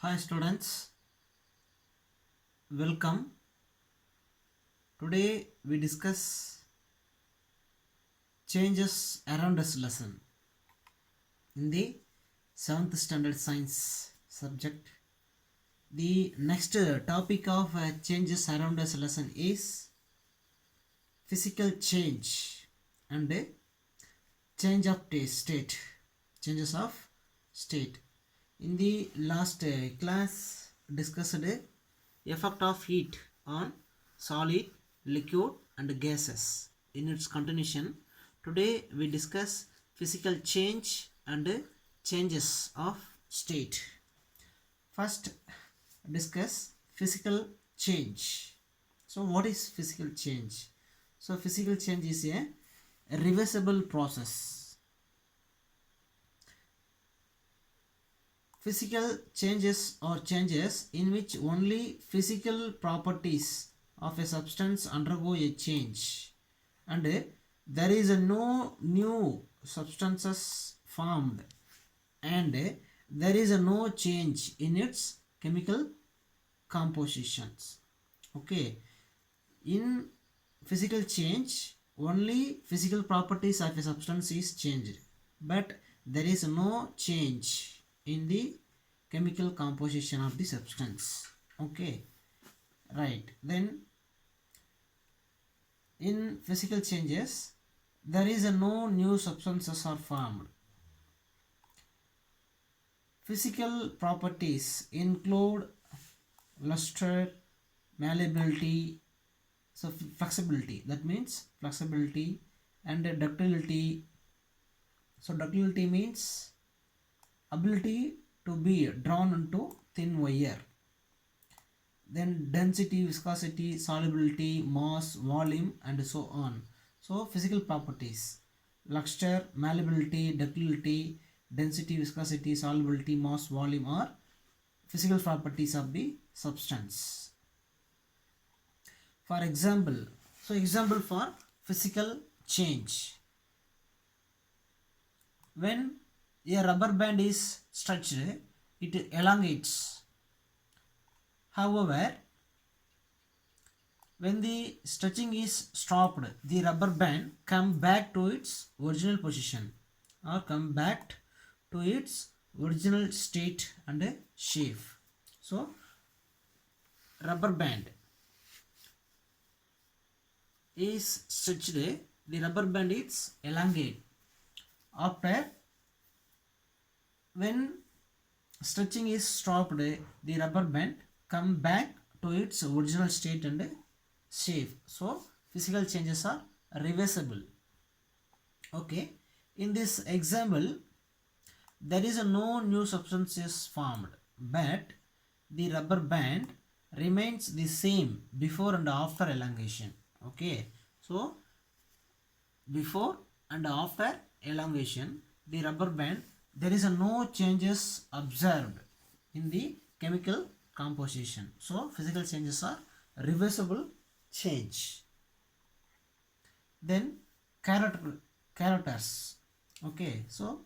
Hi students, welcome. Today we discuss changes around us lesson in the 7th standard science subject. The next topic of changes around us lesson is physical change and change of state. Changes of state. In the last class discussed effect of heat on solid, liquid and gases. In its continuation, today we discuss physical change and changes of state. First, discuss physical change. So what is physical change? So physical change is a reversible process. Physical changes are changes in which only physical properties of a substance undergo a change and there is no new substances formed and there is no change in its chemical compositions. Okay, in physical change only physical properties of a substance is changed but there is no change in the chemical composition of the substance. Okay, right. Then in physical changes there is no new substances are formed. Physical properties include luster, malleability, so flexibility, that means flexibility, and ductility. So ductility means ability to be drawn into thin wire. Then density, viscosity, solubility, mass, volume and so on. So physical properties: luster, malleability, ductility, density, viscosity, solubility, mass, volume are physical properties of the substance. For example, so example for physical change: when a rubber band is stretched, it elongates. However, when the stretching is stopped, the rubber band come back to its original position or come back to its original state and shape. So rubber band is stretched, the rubber band is elongate. After, when stretching is stopped, the rubber band come back to its original state and shape. So physical changes are reversible. Okay, in this example there is no new substances formed but the rubber band remains the same before and after elongation. Okay, so before and after elongation, the rubber band, there is no changes observed in the chemical composition. So physical changes are reversible change. Then characters. Okay, so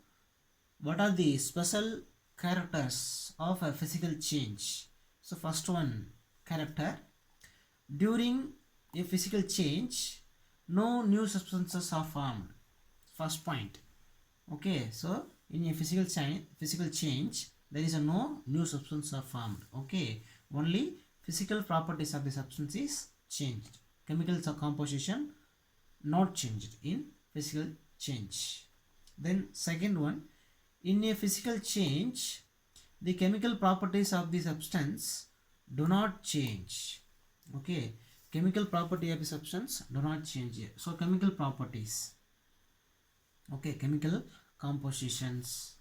what are the special characters of a physical change? So first one, character: during a physical change no new substances are formed. First point. Okay, so in a physical change there is no new substance are formed. Okay, only physical properties of the substance is changed, chemical composition not changed in physical change. Then second one, in a physical change the chemical properties of the substance do not change. Okay, chemical property of the substance do not change here. So chemical properties, okay, chemical compositions,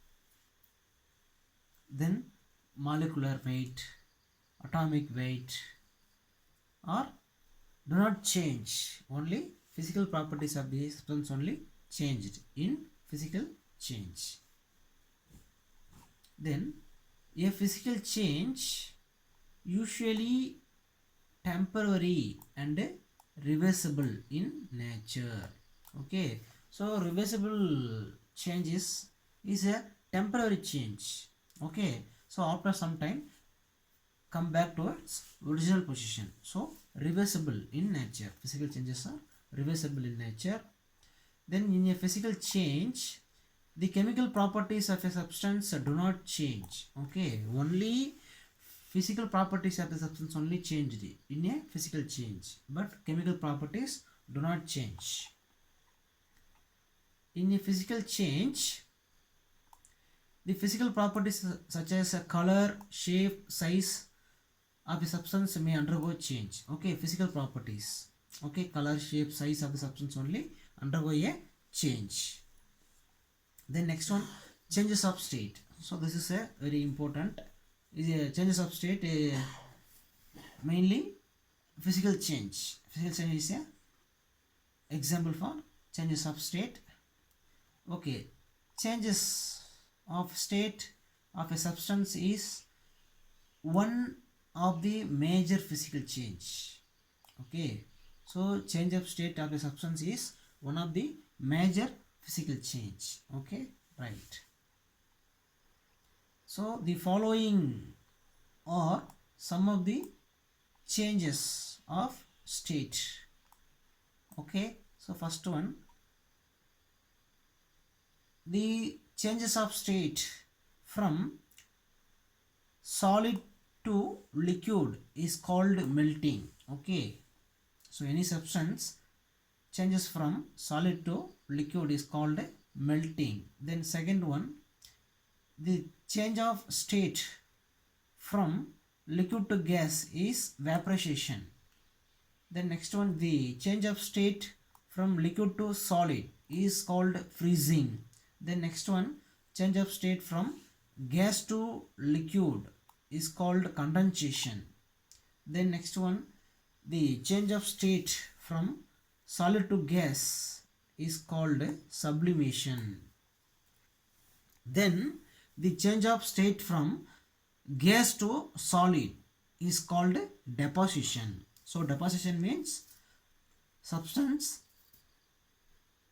then molecular weight, atomic weight or do not change, only physical properties of the substance only changed in physical change. Then a physical change usually temporary and reversible in nature. Okay, so reversible changes is a temporary change. Okay, so after some time come back to its original position. So reversible in nature. Physical changes are reversible in nature. Then in a physical change, the chemical properties of a substance do not change. Okay, only physical properties of the substance only changed in a physical change, but chemical properties do not change. In a physical change, the physical properties such as color, shape, size of the substance may undergo change. Okay, physical properties. Okay, color, shape, size of the substance only undergo a change. Then next one, changes of state. So this is a very important. Changes of state, mainly physical change. Physical change is a example for changes of state. Okay, changes of state of a substance is one of the major physical change. Okay, so change of state of a substance is one of the major physical change. Okay, right. So the following are some of the changes of state. Okay, so first one, the changes of state from solid to liquid is called melting. Okay, so any substance changes from solid to liquid is called melting. Then second one, the change of state from liquid to gas is vaporization. Then next one, the change of state from liquid to solid is called freezing. Then next one, change of state from gas to liquid is called condensation. Then next one, the change of state from solid to gas is called sublimation. Then the change of state from gas to solid is called deposition. So deposition means substance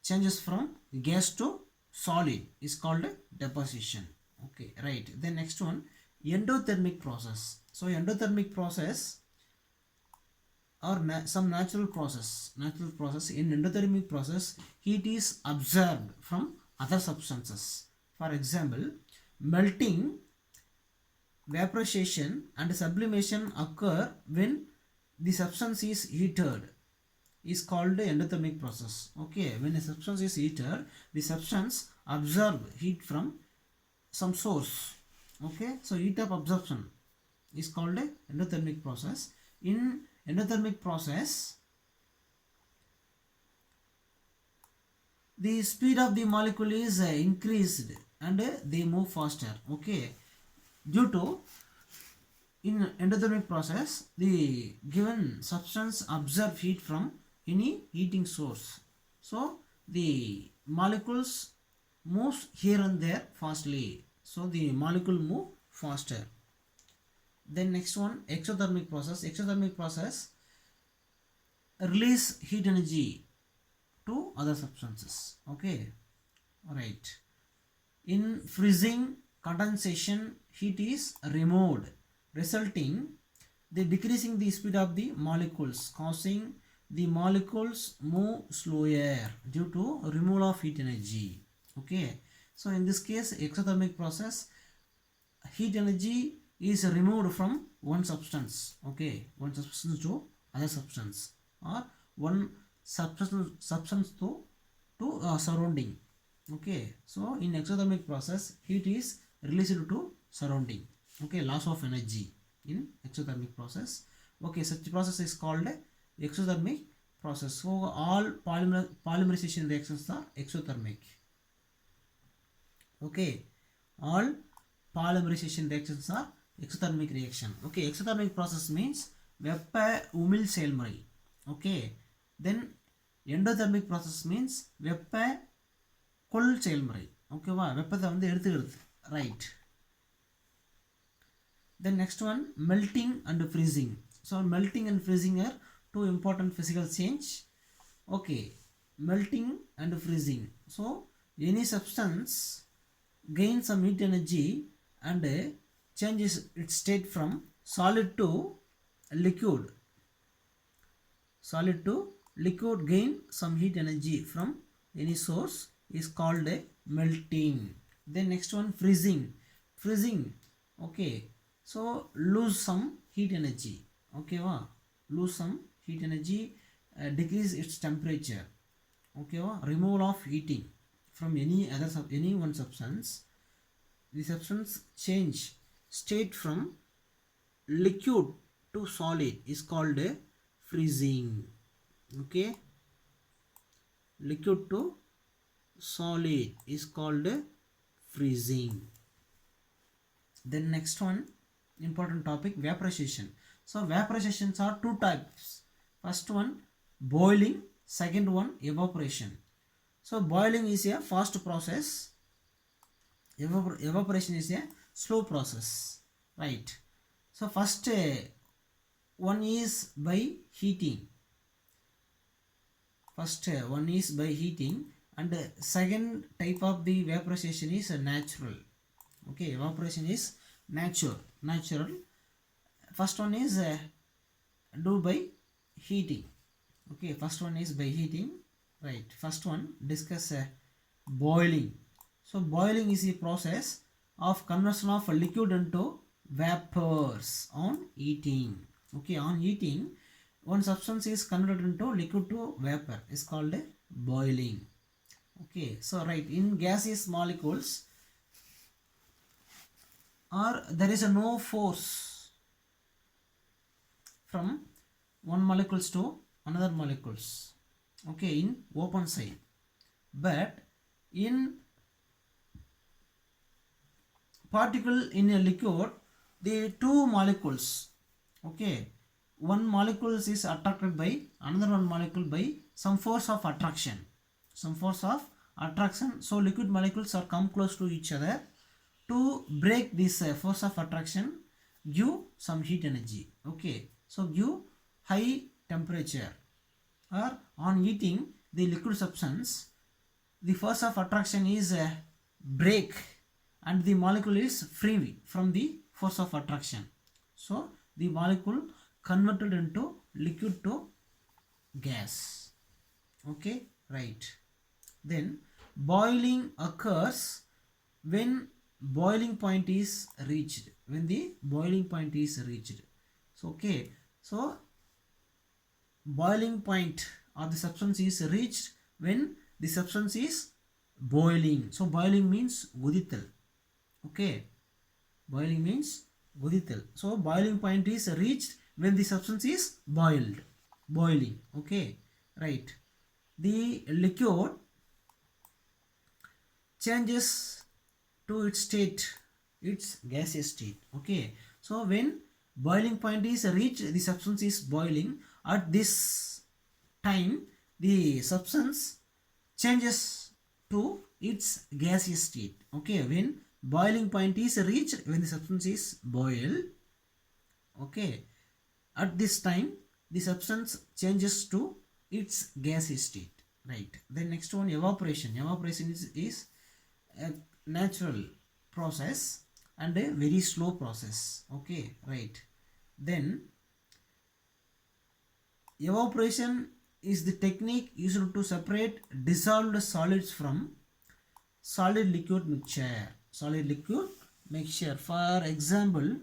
changes from gas to solid is called deposition. Okay, right. Then next one, endothermic process. So endothermic process or some natural process. In endothermic process, heat is absorbed from other substances. For example, melting, vaporization and sublimation occur when the substance is heated, is called endothermic process. Okay, when a substance is heated, the substance absorb heat from some source. Okay, so heat of absorption is called endothermic process. In endothermic process, the speed of the molecule is increased and they move faster. Okay, due to in endothermic process, the given substance absorb heat from any heating source. So the molecules moves here and there fastly. So the molecule move faster. Then next one, exothermic process. Exothermic process release heat energy to other substances. Okay, alright. In freezing, condensation, heat is removed, resulting the decreasing the speed of the molecules, causing the molecules move slower due to removal of heat energy. Okay, so in this case, exothermic process, heat energy is removed from one substance. Okay, one substance to other substance, or one substance to surrounding. Okay, so in exothermic process, heat is released to surrounding. Okay, loss of energy in exothermic process. Okay, such process is called exothermic process. So all polymerization reactions are exothermic. Okay, all polymerization reactions are exothermic reaction. Okay, exothermic process means வெப்ப உமிழ் செயல்முறை. Okay, then endothermic process means வெப்ப கொள் செயல்முறை. ஓகேவா, வெப்பத்தை வந்து எடுத்துக்கிறது. Right. Then next one, melting and freezing. So melting and freezing are two important physical change. Okay, melting and freezing. So any substance gains some heat energy and changes its state from solid to liquid, solid to liquid gain some heat energy from any source is called a melting. Then next one, freezing. Freezing, okay, so lose some heat energy, okay va, lose some heat energy, decrease its temperature, okay va, removal of heating from any one substance. The substance change state from liquid to solid is called a freezing, okay, liquid to solid is called a freezing. Then next one, important topic, vaporization. So vaporizations are two types. First one, boiling. Second one, evaporation. So boiling is a fast process, evaporation is a slow process, right? So first one is by heating, first one is by heating, and second type of the vaporization is natural, okay, evaporation is natural. First one is do by heating, okay, first one is by heating, right? First one, discuss boiling. So boiling is a process of conversion of a liquid into vapors on heating, okay, on heating one substance is converted into liquid to vapor is called boiling, okay. So right, in gaseous molecules or there is a no force from one molecules to another molecules, okay, in open side, but in particle in a liquid, the two molecules, okay, one molecule is attracted by another one molecule by some force of attraction, some force of attraction. So liquid molecules are come close to each other. To break this force of attraction, give some heat energy, okay, so give high temperature, or on heating the liquid substance, the force of attraction is break and the molecule is free from the force of attraction, so the molecule converted into liquid to gas, okay, right? Then boiling occurs when boiling point is reached, when the boiling point is reached, so okay, so boiling point of the substance is reached when the substance is boiling. So boiling means உதித்தல், okay, boiling means உதித்தல். So boiling point is reached when the substance is boiling, okay, right? The liquid changes to its state, its gaseous state, okay. So when boiling point is reached, the substance is boiling. At this time the substance changes to its gaseous state, okay, when boiling point is reached, when the substance is boiled, okay, at this time the substance changes to its gaseous state, right? Then next one, evaporation. Evaporation is a natural process and a very slow process, okay, right? Then evaporation is the technique used to separate dissolved solids from solid liquid mixture, solid liquid mixture. For example,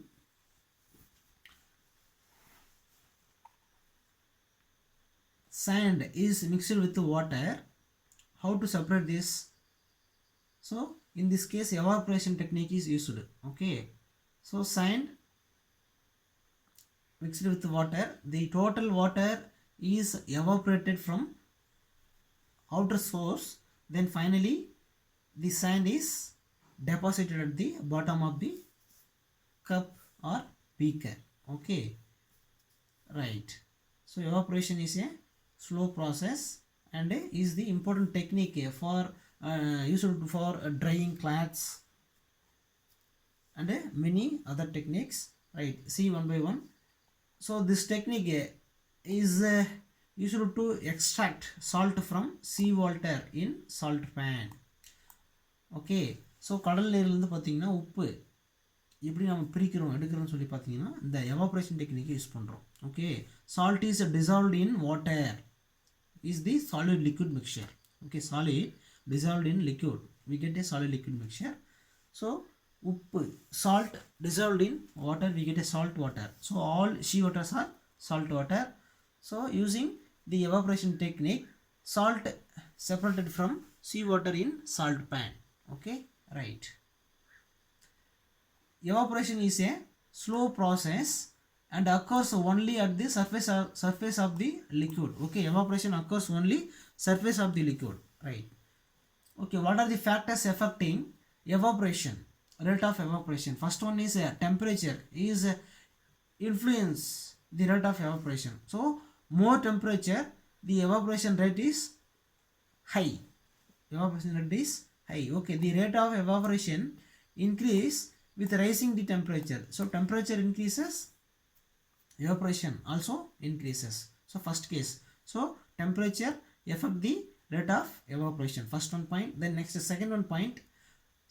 sand is mixed with water. How to separate this? So in this case evaporation technique is used, okay. So sand mixed with water, the total water is evaporated from outer source, then finally the sand is deposited at the bottom of the cup or beaker, okay, right? So evaporation is a slow process and is the important technique for used for drying cloths and many other techniques, right? See one by one. So this technique is used to extract salt from sea water in salt pan, okay. So கடல் நீர்லேருந்து பார்த்தீங்கன்னா உப்பு எப்படி நம்ம பிரிக்கிறோம் எடுக்கிறோம்னு சொல்லி பார்த்தீங்கன்னா இந்த evaporation technique use பண்ணுறோம். Okay, salt is dissolved in water is the solid liquid mixture. Okay, solid dissolved in liquid, we get a solid liquid mixture. So உப்பு, salt dissolved in water, we get a salt water. So all sea waters are salt water. So using the evaporation technique, salt separated from sea water in salt pan. Okay, right. Evaporation is a slow process and occurs only at the surface of the liquid. Okay, evaporation occurs only surface of the liquid, right? Okay, what are the factors affecting evaporation, rate of evaporation? First one is temperature is influence the rate of evaporation. So more temperature, the evaporation rate is high. Evaporation rate is high. Okay, the rate of evaporation increase with rising the temperature. So temperature increases, evaporation also increases. So first case, so temperature affect the rate of evaporation, first one point. Then next second one point,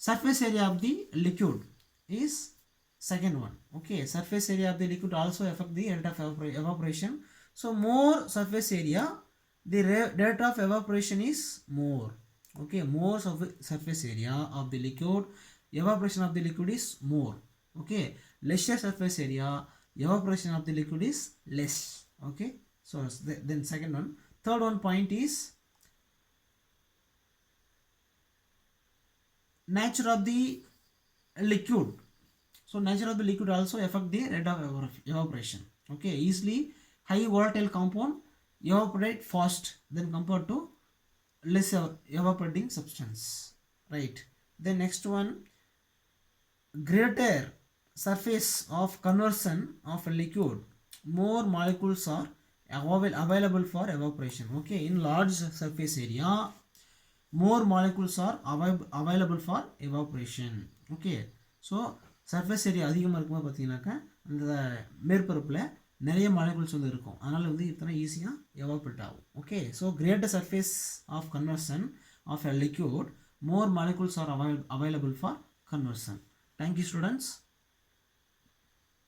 surface area of the liquid is second one. Okay, surface area of the liquid also affect the rate of evaporation. So more surface area, the rate of evaporation is more. Okay, more surface area of the liquid, evaporation of the liquid is more. Okay, lesser surface area, evaporation of the liquid is less. Okay, so then second one. Third one point is nature of the liquid. So nature of the liquid also affect the rate of evaporation. Okay, easily high volatile compound evaporate fast than compared to less evaporating substance, right? Then next one, greater surface of conversion of a liquid, more molecules are available for evaporation. Okay, in large surface area, more molecules are available for evaporation. Okay, so surface area அதிகமாக இருக்கும்போது பார்த்தீங்கன்னாக்கா அந்த மேற்பரப்பில் நிறைய molecules வந்து இருக்கும், அதனால் வந்து இத்தனை ஈஸியாக எவாப்ரேட் ஆகும். Okay, so greater surface of conversion of a liquid, more molecules are available for conversion. Thank you, students.